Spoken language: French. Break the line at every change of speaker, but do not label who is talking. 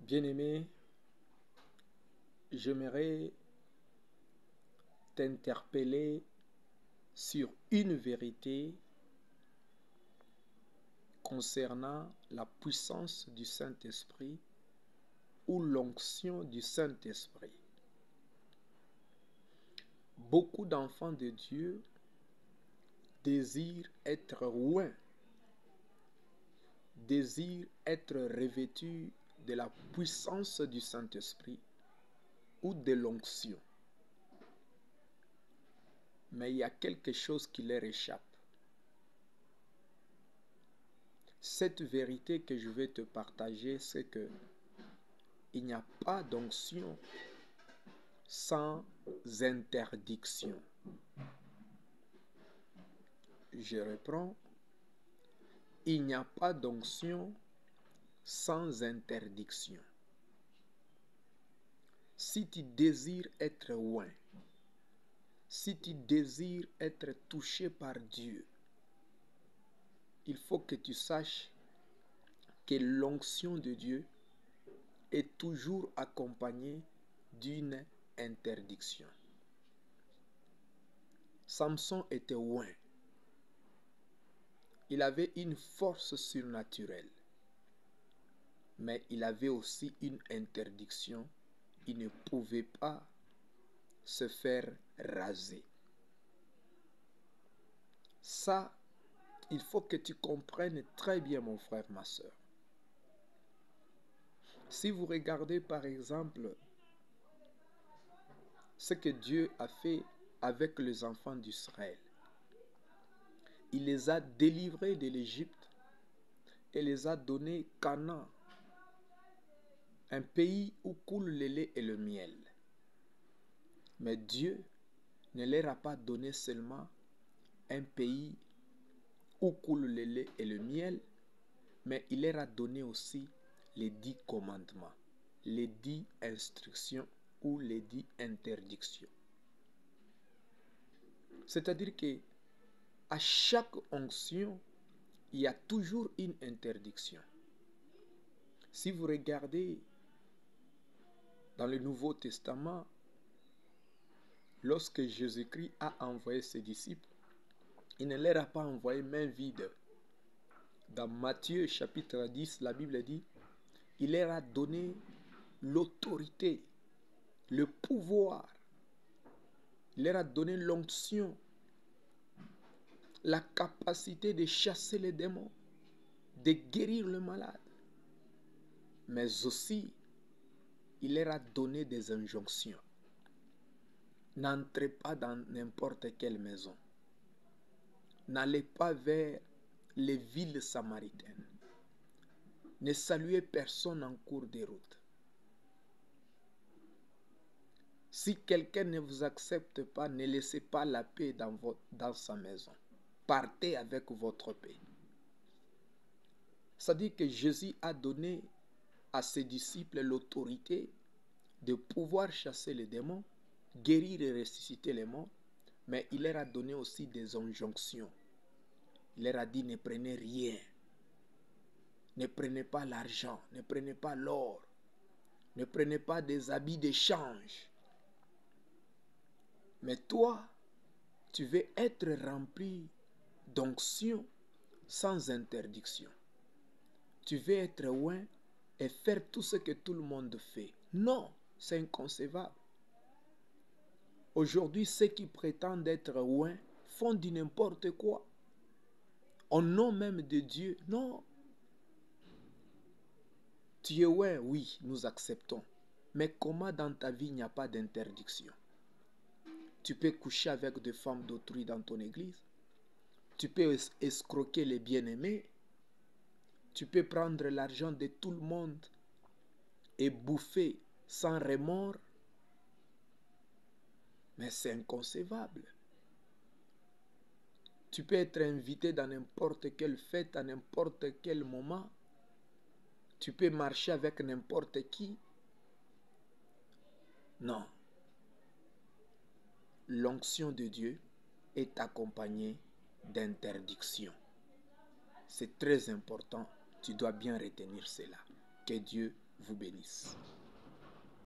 Bien-aimé, j'aimerais t'interpeller sur une vérité concernant la puissance du Saint-Esprit ou l'onction du Saint-Esprit. Beaucoup d'enfants de Dieu désirent être oints, désirent être revêtus de la puissance du Saint-Esprit ou de l'onction. Mais il y a quelque chose qui leur échappe. Cette vérité que je vais te partager, c'est que il n'y a pas d'onction sans interdiction. Je reprends. Il n'y a pas d'onction sans interdiction. Si tu désires être oint, si tu désires être touché par Dieu, il faut que tu saches que l'onction de Dieu est toujours accompagnée d'une interdiction. Samson était oint. Il avait une force surnaturelle, mais il avait aussi une interdiction. Il ne pouvait pas se faire raser. Ça, il faut que tu comprennes très bien, mon frère, ma soeur. Si vous regardez par exemple ce que Dieu a fait avec les enfants d'Israël, il les a délivrés de l'Égypte et les a donnés Canaan, un pays où coule le lait et le miel. Mais Dieu ne leur a pas donné seulement un pays où coule le lait et le miel, mais il leur a donné aussi les 10 commandements, les 10 instructions ou les 10 interdictions. C'est-à-dire que à chaque onction, il y a toujours une interdiction. Si vous regardez dans le Nouveau Testament, lorsque Jésus-Christ a envoyé ses disciples, il ne leur a pas envoyé main vide. Dans Matthieu chapitre 10, la Bible dit, il leur a donné l'autorité, le pouvoir. Il leur a donné l'onction, la capacité de chasser les démons, de guérir le malade. Mais aussi, il leur a donné des injonctions. N'entrez pas dans n'importe quelle maison. N'allez pas vers les villes samaritaines. Ne saluez personne en cours de route. Si quelqu'un ne vous accepte pas, ne laissez pas la paix dans sa maison. Partez avec votre paix. C'est-à-dire que Jésus a donné à ses disciples l'autorité de pouvoir chasser les démons, guérir et ressusciter les morts, mais il leur a donné aussi des injonctions. Il leur a dit, ne prenez rien. Ne prenez pas l'argent, ne prenez pas l'or, ne prenez pas des habits d'échange. Mais toi, tu veux être rempli d'onction sans interdiction. Tu veux être oint et faire tout ce que tout le monde fait. Non, c'est inconcevable. Aujourd'hui, ceux qui prétendent être oints font du n'importe quoi. Au nom même de Dieu, non. Tu es oint, oui, nous acceptons. Mais comment dans ta vie il n'y a pas d'interdiction? Tu peux coucher avec des femmes d'autrui dans ton église. Tu peux escroquer les bien-aimés. Tu peux prendre l'argent de tout le monde et bouffer sans remords. Mais c'est inconcevable. Tu peux être invité dans n'importe quelle fête, à n'importe quel moment. Tu peux marcher avec n'importe qui. Non. L'onction de Dieu est accompagnée d'interdiction. C'est très important. Tu dois bien retenir cela. Que Dieu vous bénisse.